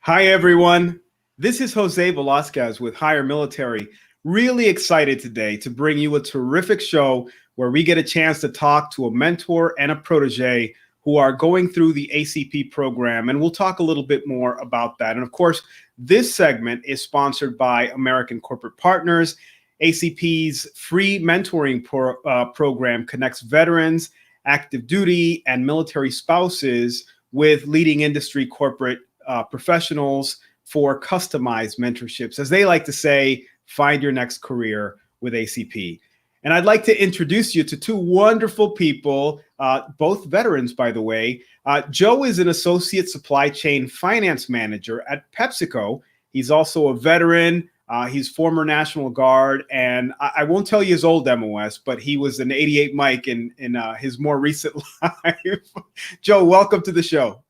Hi, everyone. This is Jose Velasquez with HireMilitary. Really excited today to bring you a terrific show where we get a chance to talk to a mentor and a protege who are going through the ACP program. And we'll talk a little bit more about that. And of course, this segment is sponsored by American Corporate Partners. ACP's free mentoring program connects veterans, active duty, and military spouses with leading industry corporate professionals for customized mentorships. As they like to say, find your next career with ACP. And I'd like to introduce you to two wonderful people, both veterans, by the way. Joe is an associate supply chain finance manager at PepsiCo. He's also a veteran. He's former National Guard, and I won't tell you his old MOS, but he was an 88 Mike in his more recent life. Joe, welcome to the show.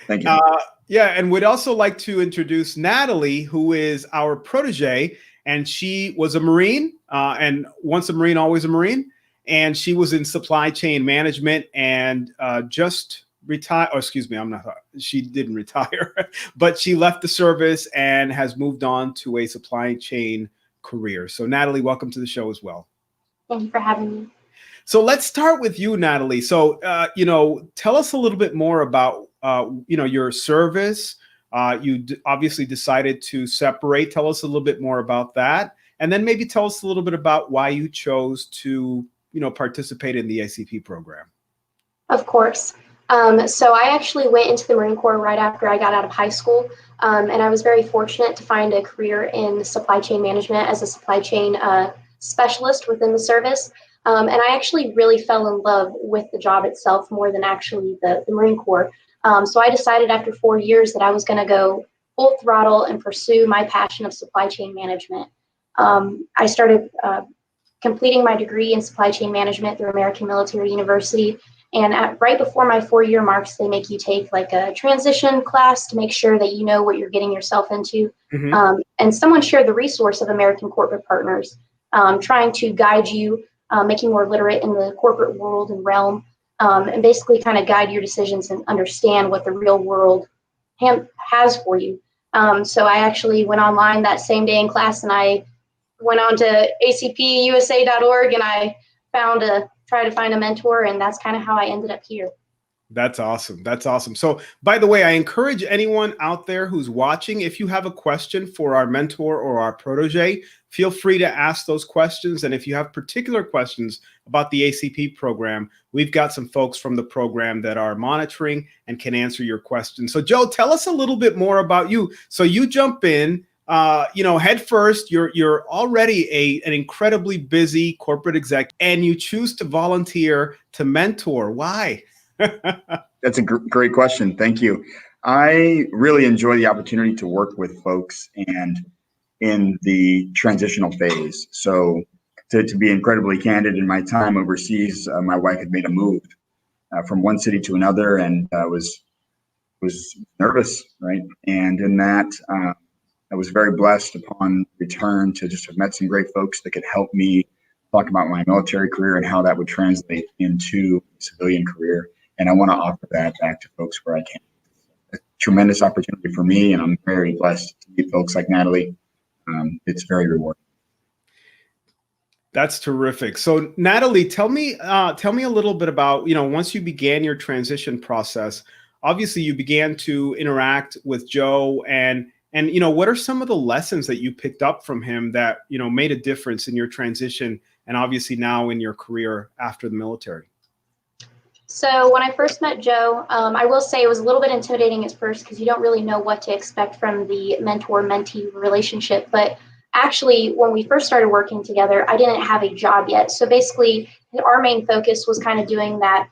Thank you. Yeah, and we'd also like to introduce Nathalie, who is our protege, and she was a Marine, and once a Marine, always a Marine, and she was in supply chain management and just retired. Oh, excuse me, she didn't retire, but she left the service and has moved on to a supply chain career. So Nathalie, welcome to the show as well. Thank you for having me. So let's start with you, Nathalie. So, tell us a little bit more about, your service. You obviously decided to separate. Tell us a little bit more about that. And then maybe tell us a little bit about why you chose to, participate in the ACP program. Of course. So I actually went into the Marine Corps right after I got out of high school. And I was very fortunate to find a career in supply chain management as a supply chain specialist within the service. And I actually really fell in love with the job itself more than actually the Marine Corps. So I decided after 4 years that I was going to go full throttle and pursue my passion of supply chain management. I started completing my degree in supply chain management through American Military University. And right before my 4-year marks, they make you take like a transition class to make sure that you know what you're getting yourself into. Mm-hmm. And someone shared the resource of American Corporate Partners, trying to guide you, make you more literate in the corporate world and realm, and basically kind of guide your decisions and understand what the real world has for you. So I actually went online that same day in class, and I went on to acpusa.org, and I tried to find a mentor, and that's kind of how I ended up here. That's awesome. That's awesome. So, by the way, I encourage anyone out there who's watching, if you have a question for our mentor or our protege, feel free to ask those questions. And if you have particular questions about the ACP program, we've got some folks from the program that are monitoring and can answer your questions. So, Joe, tell us a little bit more about you. So you jump in, head first. You're already an incredibly busy corporate exec, and you choose to volunteer to mentor. Why? That's a great question. Thank you. I really enjoy the opportunity to work with folks and in the transitional phase. So to be incredibly candid, in my time overseas, my wife had made a move from one city to another, and was nervous, right? And in that, I was very blessed upon return to just have met some great folks that could help me talk about my military career and how that would translate into a civilian career. And I want to offer that back to folks where I can. A tremendous opportunity for me, and I'm very blessed to meet folks like Nathalie. It's very rewarding. That's terrific. So Nathalie, tell me a little bit about, once you began your transition process, obviously you began to interact with Joe, and what are some of the lessons that you picked up from him that, made a difference in your transition and obviously now in your career after the military? So when I first met Joe, I will say it was a little bit intimidating at first because you don't really know what to expect from the mentor-mentee relationship. But actually, when we first started working together, I didn't have a job yet. So basically, our main focus was kind of doing that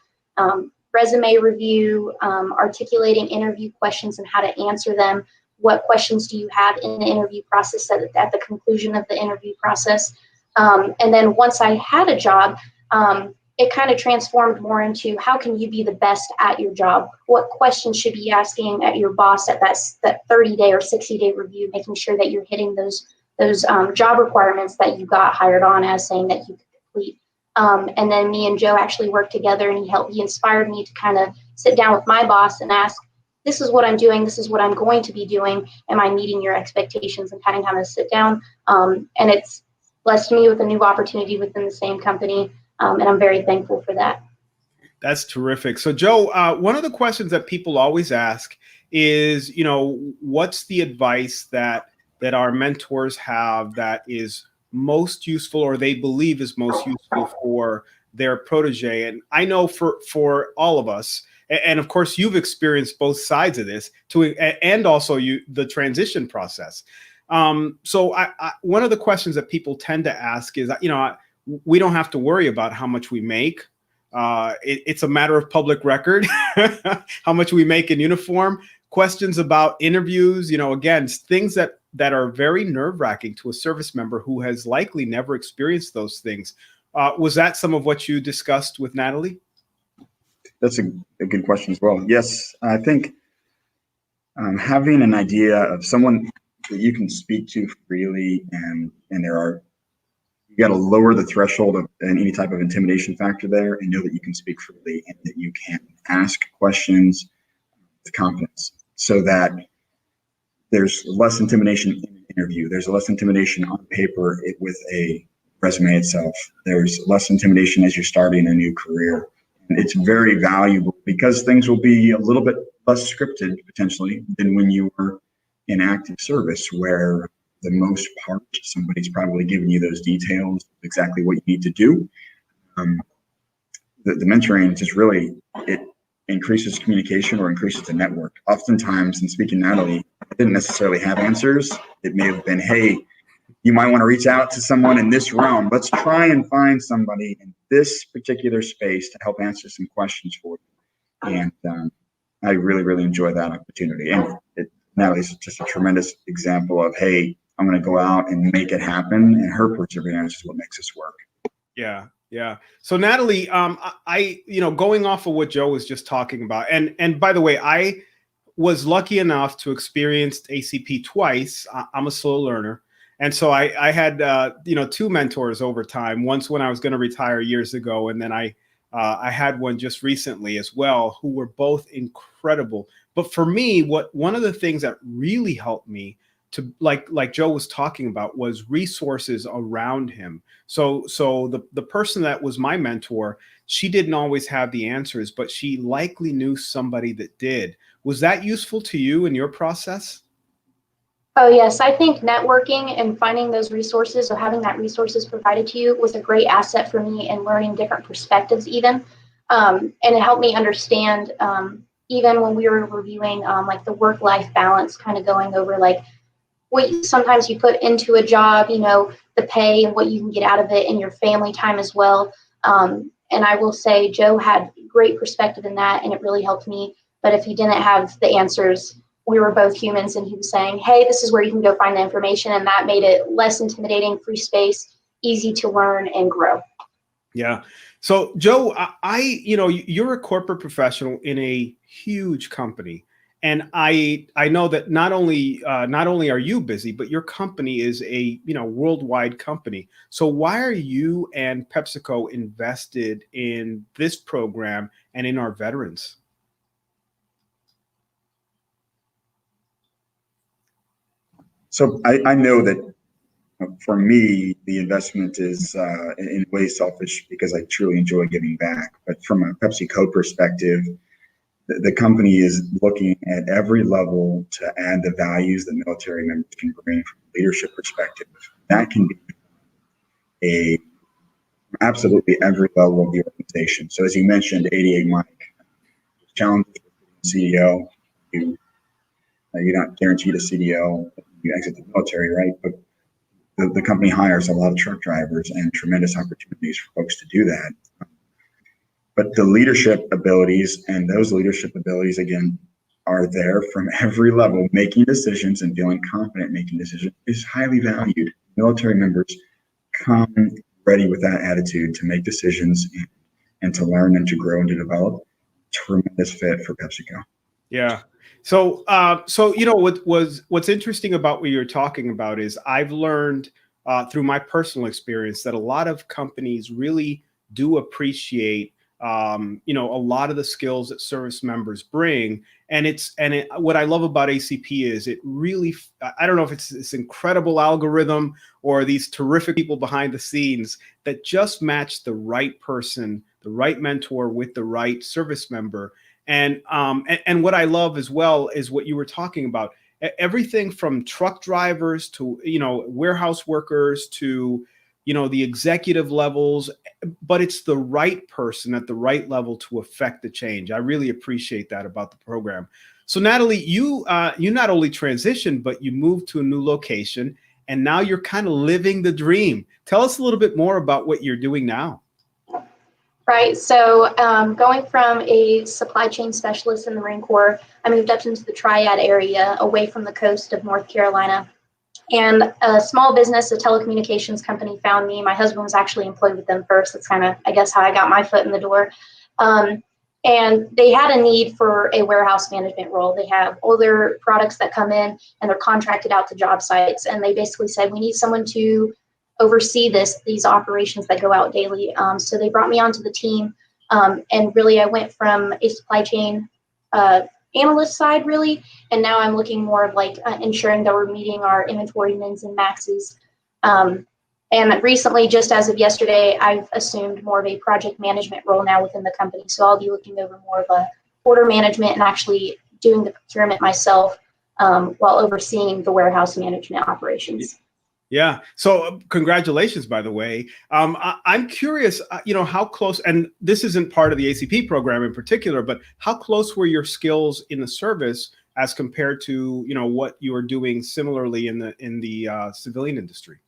resume review, articulating interview questions and how to answer them. What questions do you have in the interview process at the conclusion of the interview process? And then once I had a job, it kind of transformed more into how can you be the best at your job? What questions should you be asking at your boss at that 30-day or 60-day review, making sure that you're hitting those job requirements that you got hired on as, saying that you could complete. And then me and Joe actually worked together, and he inspired me to kind of sit down with my boss and ask, this is what I'm doing, this is what I'm going to be doing. Am I meeting your expectations? And kind of sit down. And it's blessed me with a new opportunity within the same company. And I'm very thankful for that. That's terrific. So Joe, one of the questions that people always ask is, what's the advice that our mentors have that is most useful, or they believe is most useful for their protege? And I know for all of us, and of course you've experienced both sides of this and also the transition process. So one of the questions that people tend to ask is, we don't have to worry about how much we make. It's a matter of public record, how much we make in uniform. Questions about interviews, again, things that are very nerve-wracking to a service member who has likely never experienced those things. Was that some of what you discussed with Nathalie? That's a good question as well. Yes, I think having an idea of someone that you can speak to freely, and you got to lower the threshold of any type of intimidation factor there, and know that you can speak freely and that you can ask questions with confidence, so that there's less intimidation in an interview. There's less intimidation on paper with a resume itself. There's less intimidation as you're starting a new career. And it's very valuable because things will be a little bit less scripted potentially than when you were in active service, where the most part somebody's probably giving you those details, exactly what you need to do. The mentoring just really, it increases communication or increases the network. Oftentimes, and speaking to Nathalie, I didn't necessarily have answers. It may have been, hey, you might want to reach out to someone in this realm. Let's try and find somebody in this particular space to help answer some questions for you. And I really, really enjoy that opportunity. And Nathalie's just a tremendous example of, hey, I'm going to go out and make it happen. And her perseverance is what makes this work. Yeah. Yeah. So Nathalie, going off of what Joe was just talking about, and by the way, I was lucky enough to experience ACP twice. I'm a slow learner. And so I had, two mentors over time, once when I was going to retire years ago. And then I had one just recently as well, who were both incredible. But for me, one of the things that really helped me to, like Joe was talking about, was resources around him. So the person that was my mentor, she didn't always have the answers, but she likely knew somebody that did. Was that useful to you in your process? Oh, yes. I think networking and finding those resources, or having that resources provided to you, was a great asset for me in learning different perspectives even. And it helped me understand, even when we were reviewing like the work-life balance, kind of going over like what sometimes you put into a job, the pay and what you can get out of it, and your family time as well. And I will say Joe had great perspective in that, and it really helped me. But if he didn't have the answers, we were both humans, and he was saying, hey, this is where you can go find the information. And that made it less intimidating, free space, easy to learn and grow. Yeah. So Joe, you're a corporate professional in a huge company. And I know that not only are you busy, but your company is a worldwide company. So why are you and PepsiCo invested in this program and in our veterans? So I know that for me, the investment is in a way selfish because I truly enjoy giving back. But from a PepsiCo perspective, the company is looking at every level to add the values that military members can bring from a leadership perspective. That can be absolutely every level of the organization. So as you mentioned, 88 Mike, challenges with CDL, you're not guaranteed a CDL, you exit the military, right? But the company hires a lot of truck drivers, and tremendous opportunities for folks to do that. But the leadership abilities, and those leadership abilities, again, are there from every level. Making decisions and feeling confident making decisions is highly valued. Military members come ready with that attitude to make decisions and to learn and to grow and to develop. Tremendous fit for PepsiCo. Yeah. So what's interesting about what you're talking about is I've learned through my personal experience that a lot of companies really do appreciate a lot of the skills that service members bring. And what I love about ACP is it really, I don't know if it's this incredible algorithm or these terrific people behind the scenes that just match the right person, the right mentor with the right service member. And what I love as well is what you were talking about. Everything from truck drivers to, warehouse workers to, the executive levels, but it's the right person at the right level to affect the change. I really appreciate that about the program. So Nathalie, you not only transitioned, but you moved to a new location, and now you're kind of living the dream. Tell us a little bit more about what you're doing now. Right. So going from a supply chain specialist in the Marine Corps, I moved up into the Triad area away from the coast of North Carolina. And a small business, a telecommunications company, found me. My husband was actually employed with them first. That's kind of, I guess, how I got my foot in the door. And they had a need for a warehouse management role. They have all their products that come in and they're contracted out to job sites. And they basically said, we need someone to oversee these operations that go out daily. So they brought me onto the team. And really, I went from a supply chain analyst side, really, and now I'm looking more of like ensuring that we're meeting our inventory mins and maxes. And recently, just as of yesterday, I've assumed more of a project management role now within the company. So I'll be looking over more of a order management and actually doing the procurement myself while overseeing the warehouse management operations. Yeah. So congratulations, by the way. I'm curious, how close, and this isn't part of the ACP program in particular, but how close were your skills in the service as compared to, what you were doing similarly in the civilian industry?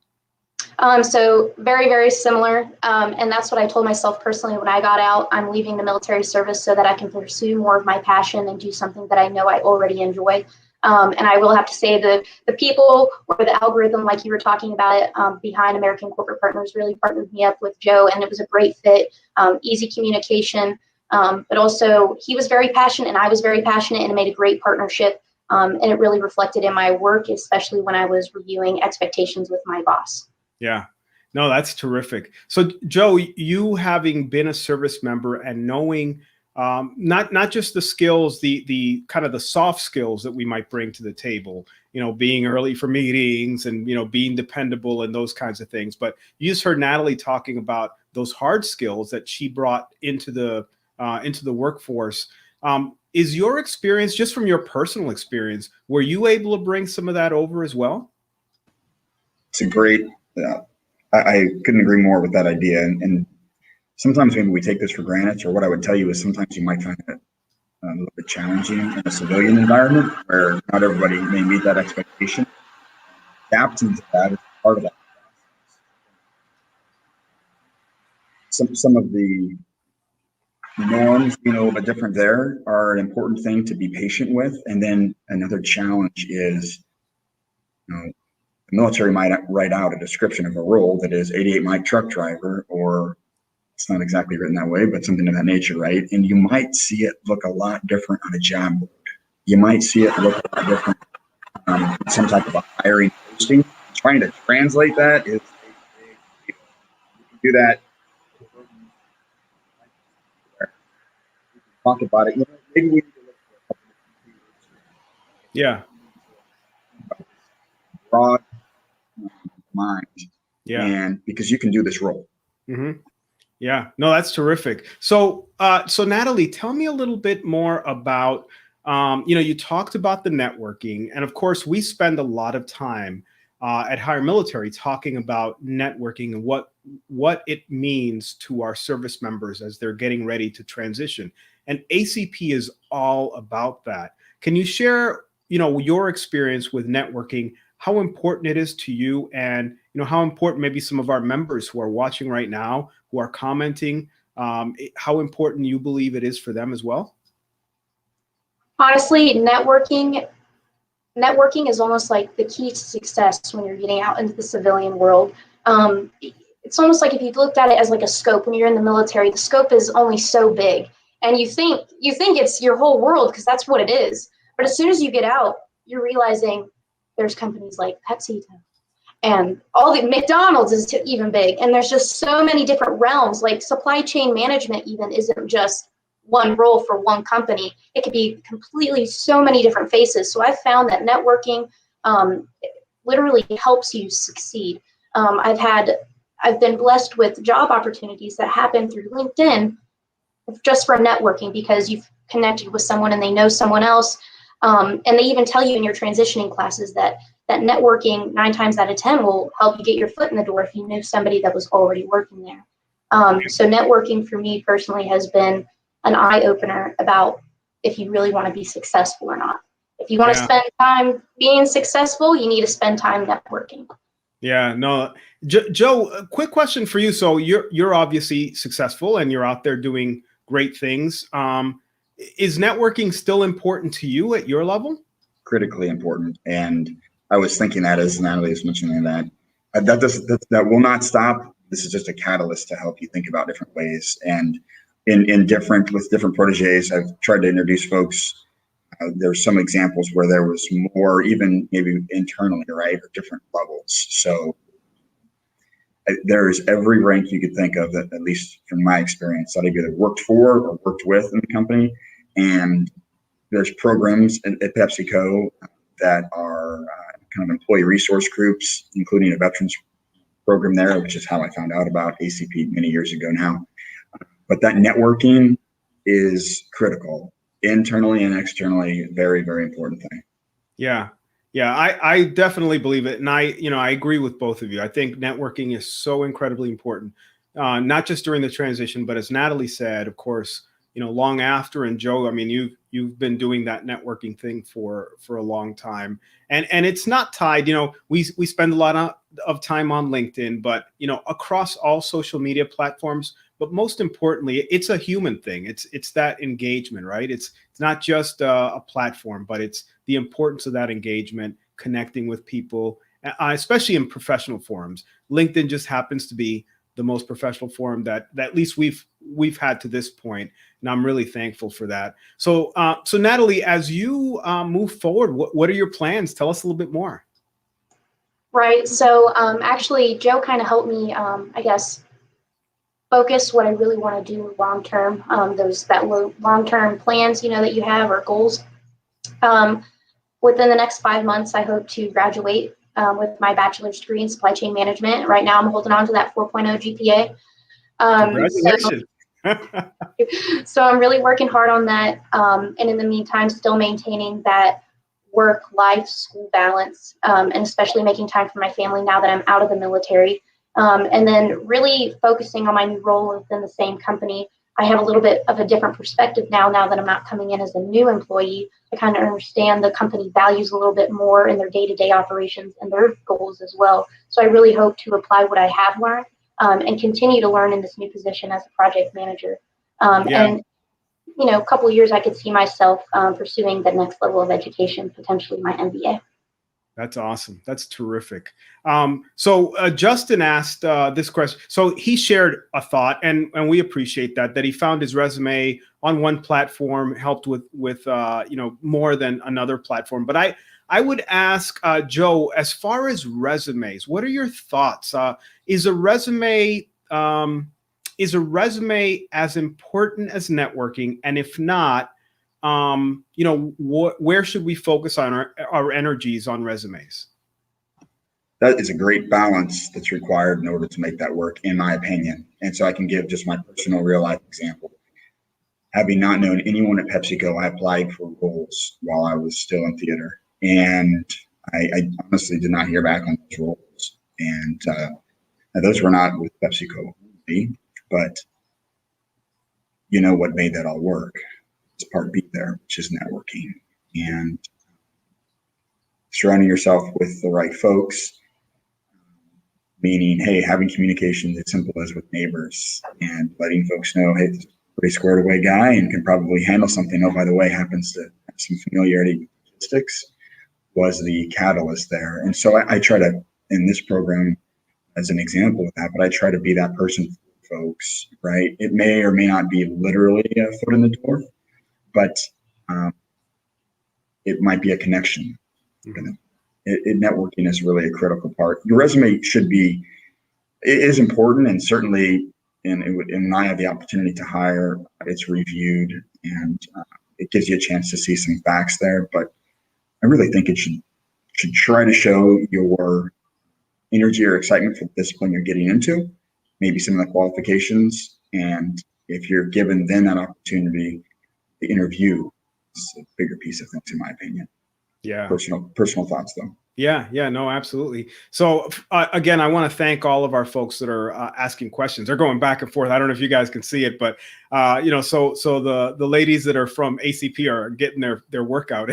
So very, very similar. And that's what I told myself personally when I got out. I'm leaving the military service so that I can pursue more of my passion and do something that I know I already enjoy. And I will have to say the people or the algorithm, like you were talking about it, behind American Corporate Partners really partnered me up with Joe, and it was a great fit, easy communication, but also he was very passionate and I was very passionate, and it made a great partnership. And it really reflected in my work, especially when I was reviewing expectations with my boss. Yeah, no, that's terrific. So Joe, you having been a service member and knowing not just the skills, the kind of the soft skills that we might bring to the table, being early for meetings and, being dependable and those kinds of things. But you just heard Nathalie talking about those hard skills that she brought into the workforce. Is your experience, just from your personal experience, were you able to bring some of that over as well? It's a great, I couldn't agree more with that idea. And sometimes maybe we take this for granted, or what I would tell you is sometimes you might find it a little bit challenging in a civilian environment where not everybody may meet that expectation. Adapting to that is part of that. Some of the norms being a little bit different there are an important thing to be patient with. And then another challenge is, the military might write out a description of a role that is 88 mic truck driver, or it's not exactly written that way, but something of that nature, right? And you might see it look a lot different on a job board. You might see it look a lot different on some type of a hiring posting. Trying to translate that is you can do that. Talk about it. Maybe we need to look for a couple of keywords. Yeah. Broad mind. Yeah. And because you can do this role. Mm-hmm. Yeah, no, that's terrific. So, so Nathalie, tell me a little bit more about, you talked about the networking, and of course, we spend a lot of time at HireMilitary talking about networking and what it means to our service members as they're getting ready to transition. And ACP is all about that. Can you share, your experience with networking, how important it is to you, and how important maybe some of our members who are watching right now, who are commenting, how important you believe it is for them as well? Honestly, networking is almost like the key to success when you're getting out into the civilian world. It's almost like if you looked at it as like a scope. When you're in the military, the scope is only so big, and you think it's your whole world because that's what it is. But as soon as you get out, you're realizing there's companies like PepsiCo, and all the McDonald's is even big. And there's just so many different realms. Like supply chain management even isn't just one role for one company. It could be completely so many different faces. So I've found that networking literally helps you succeed. I've been blessed with job opportunities that happen through LinkedIn just from networking, because you've connected with someone and they know someone else. And they even tell you in your transitioning classes that networking 9 times out of 10 will help you get your foot in the door if you knew somebody that was already working there. So networking for me personally has been an eye-opener about if you really want to be successful or not. If you want to spend time being successful, you need to spend time networking. Yeah, no, Joe, a quick question for you. So you're obviously successful and you're out there doing great things. Is networking still important to you at your level? Critically important. And I was thinking that as Nathalie was mentioning that will not stop. This is just a catalyst to help you think about different ways. And with different proteges, I've tried to introduce folks. There's some examples where there was more, even maybe internally, right, or different levels. So there's every rank you could think of, that, at least from my experience, that I've either worked for or worked with in the company. And there's programs at PepsiCo that are kind of employee resource groups, including a veterans program there, which is how I found out about ACP many years ago now. But that networking is critical. Internally and externally, very, very important thing. Yeah. I definitely believe it. And I agree with both of you. I think networking is so incredibly important, not just during the transition, but as Nathalie said, of course, long after. And Joe, I mean, you've been doing that networking thing for a long time, and it's not tied, we spend a lot of time on LinkedIn, but, across all social media platforms. But most importantly, it's a human thing. It's that engagement, right? It's not just a platform, but it's the importance of that engagement, connecting with people, especially in professional forums. LinkedIn just happens to be the most professional forum that at least we've had to this point, and I'm really thankful for that. So Nathalie, as you move forward, what are your plans? Tell us a little bit more. Right. So actually, Joe kind of helped me, I guess, focus what I really want to do long term. Those long term plans, that you have, or goals. Within the next 5 months, I hope to graduate with my bachelor's degree in supply chain management. Right now, I'm holding on to that 4.0 GPA. Congratulations. So I'm really working hard on that. And in the meantime, still maintaining that work-life school balance, and especially making time for my family now that I'm out of the military. And then really focusing on my new role within the same company. I have a little bit of a different perspective now that I'm not coming in as a new employee. I kind of understand the company values a little bit more in their day-to-day operations and their goals as well. So I really hope to apply what I have learned and continue to learn in this new position as a project manager. And, a couple of years, I could see myself pursuing the next level of education, potentially my MBA. That's awesome. That's terrific. So Justin asked this question. So he shared a thought, and we appreciate that he found his resume on one platform helped with more than another platform. But I would ask Joe, as far as resumes, what are your thoughts? Is a resume as important as networking? And if not, where should we focus on our energies on resumes? That is a great balance that's required in order to make that work, in my opinion. And so I can give just my personal real life example. Having not known anyone at PepsiCo, I applied for roles while I was still in theater. And I honestly did not hear back on those roles. And those were not with PepsiCo, but what made that all work? It's part B there, which is networking, and surrounding yourself with the right folks, meaning, hey, having communication as simple as with neighbors and letting folks know, hey, this is a pretty squared away guy and can probably handle something. Oh, by the way, happens to have some familiarity with statistics, was the catalyst there. And so I try to, in this program, as an example of that, but I try to be that person for folks, right? It may or may not be literally a foot in the door, but it might be a connection. Mm-hmm. networking is really a critical part. Your resume is important, and certainly, and I have the opportunity to hire, it's reviewed, and it gives you a chance to see some facts there. But I really think it should try to show your energy or excitement for the discipline you're getting into, maybe some of the qualifications, and if you're given then that opportunity, the interview is a bigger piece of things, in my opinion. Yeah. Personal thoughts, though. Yeah, no, absolutely. So again, I want to thank all of our folks that are asking questions. They're going back and forth. I don't know if you guys can see it, but so the ladies that are from ACP are getting their workout,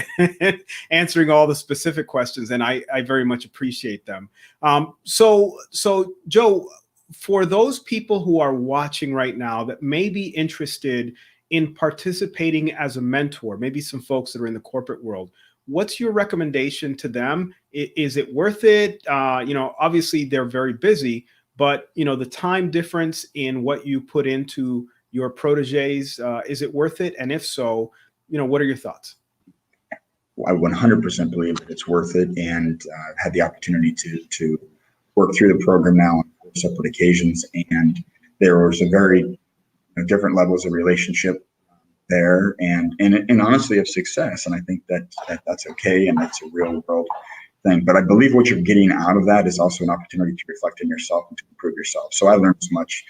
answering all the specific questions, and I very much appreciate them. So Joe, for those people who are watching right now that may be interested in participating as a mentor, maybe some folks that are in the corporate world, what's your recommendation to them? Is it worth it? Obviously they're very busy, but the time difference in what you put into your proteges, is it worth it? And if so, what are your thoughts? I 100% believe that it's worth it, and I've had the opportunity to work through the program now on 4 separate occasions, and there was a very different levels of relationship there, and honestly of success. And I think that's okay, and that's a real world thing. But I believe what you're getting out of that is also an opportunity to reflect on yourself and to improve yourself. So I learned so much.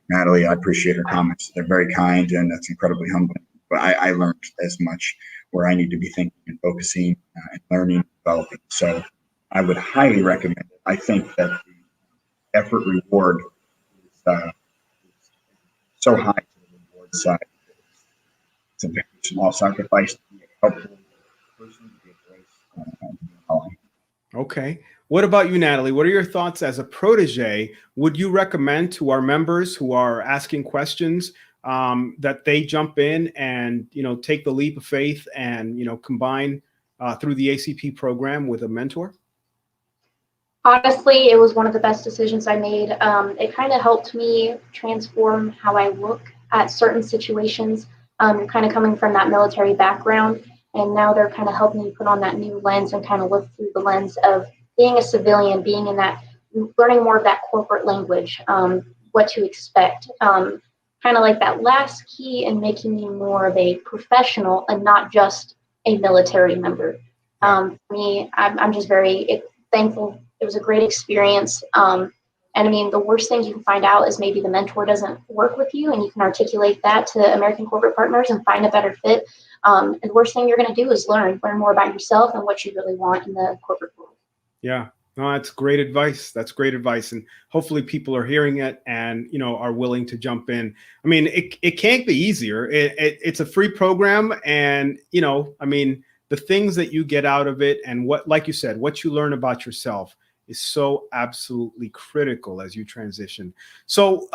Natalie, I appreciate her comments. They're very kind, and that's incredibly humbling. But I learned as much where I need to be thinking and focusing and learning and developing. So I would highly recommend it. I think that the effort reward is so high to the reward side. It's a very small sacrifice to be a helpful person, to be a voice. Okay. What about you, Natalie? What are your thoughts as a protege? Would you recommend to our members who are asking questions that they jump in and take the leap of faith and combine through the ACP program with a mentor? Honestly, it was one of the best decisions I made. It kind of helped me transform how I look at certain situations. Kind of coming from that military background, and now they're kind of helping me put on that new lens and kind of look through the lens of being a civilian, being in that, learning more of that corporate language, what to expect, kind of like that last key in making me more of a professional and not just a military member. For me, I'm just very thankful. It was a great experience. And I mean, the worst thing you can find out is maybe the mentor doesn't work with you, and you can articulate that to American corporate partners and find a better fit. And the worst thing you're going to do is learn more about yourself and what you really want in the corporate world. Yeah, no, that's great advice. That's great advice. And hopefully people are hearing it and, are willing to jump in. I mean, it can't be easier. It's a free program. And, the things that you get out of it and like you said, what you learn about yourself is so absolutely critical as you transition. So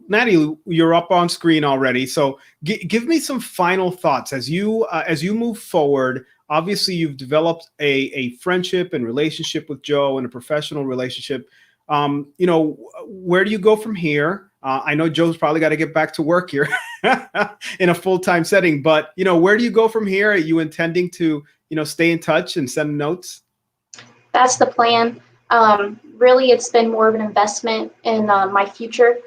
Nathalie, you're up on screen already. So give me some final thoughts as you move forward. Obviously, you've developed a friendship and relationship with Joe and a professional relationship. Where do you go from here? I know Joe's probably got to get back to work here in a full-time setting, but where do you go from here? Are you intending to stay in touch and send notes? That's the plan. Really, it's been more of an investment in my future.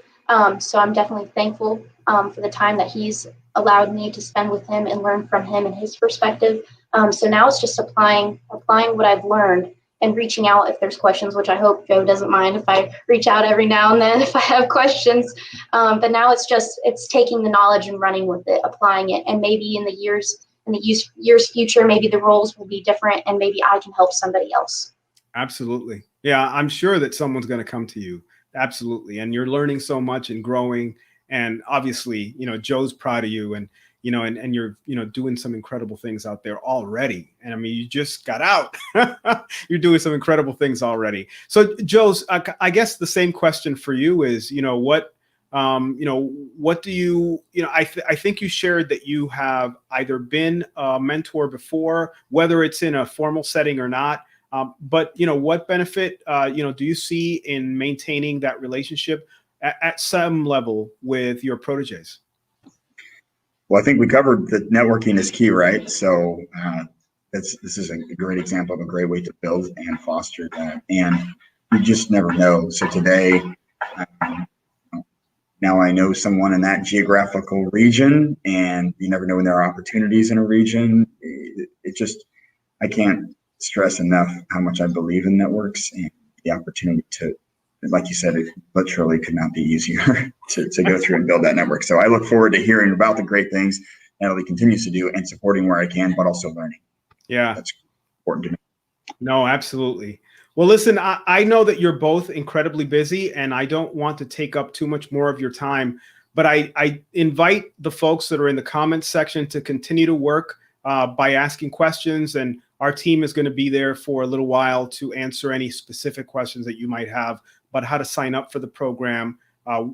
So I'm definitely thankful for the time that he's allowed me to spend with him and learn from him and his perspective. So now it's just applying what I've learned and reaching out if there's questions, which I hope Joe doesn't mind if I reach out every now and then if I have questions. But now it's taking the knowledge and running with it, applying it, and maybe in the years future, maybe the roles will be different and maybe I can help somebody else. Absolutely. Yeah, I'm sure that someone's going to come to you. Absolutely. And you're learning so much and growing. And obviously, Joe's proud of you and, and you're, doing some incredible things out there already. And I mean, you just got out. You're doing some incredible things already. So Joe's, I guess the same question for you is, what do you, I think you shared that you have either been a mentor before, whether it's in a formal setting or not. But what benefit do you see in maintaining that relationship at some level with your proteges? Well, I think we covered that networking is key, right? So this is a great example of a great way to build and foster that. And you just never know. So today, now I know someone in that geographical region, and you never know when there are opportunities in a region. I can't stress enough how much I believe in networks, and the opportunity to, like you said, it literally could not be easier to go through and build that network. So I look forward to hearing about the great things Nathalie continues to do and supporting where I can, but also learning. Yeah. That's important to me. No, absolutely. Well, listen, I know that you're both incredibly busy, and I don't want to take up too much more of your time, but I invite the folks that are in the comments section to continue to work by asking questions, and our team is going to be there for a little while to answer any specific questions that you might have about how to sign up for the program,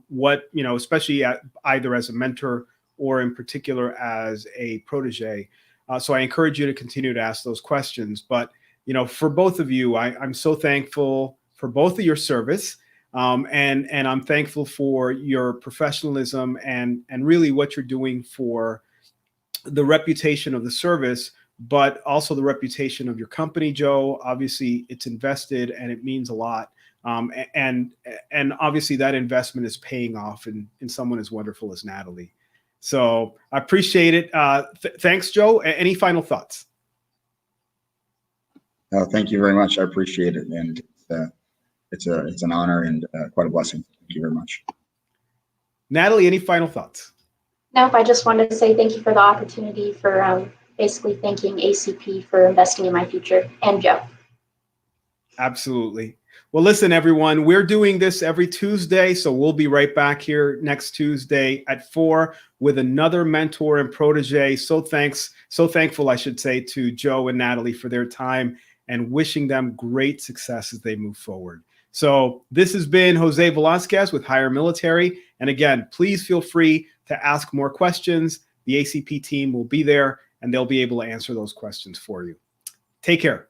what, especially either as a mentor or in particular as a protege. So I encourage you to continue to ask those questions. But, for both of you, I'm so thankful for both of your service. And I'm thankful for your professionalism and really what you're doing for the reputation of the service, but also the reputation of your company, Joe. Obviously, it's invested and it means a lot. And obviously that investment is paying off in someone as wonderful as Nathalie. So I appreciate it. Thanks, Joe. Any final thoughts? Oh, thank you very much. I appreciate it. And it's an honor and quite a blessing. Thank you very much. Nathalie, any final thoughts? Nope, I just wanted to say thank you for the opportunity, for basically thanking ACP for investing in my future, and Joe. Absolutely. Well, listen, everyone, we're doing this every Tuesday, so we'll be right back here next Tuesday at 4 with another mentor and protege. So thankful, I should say, to Joe and Nathalie for their time, and wishing them great success as they move forward. So this has been Jose Velasquez with HireMilitary. And again, please feel free to ask more questions. The ACP team will be there, and they'll be able to answer those questions for you. Take care.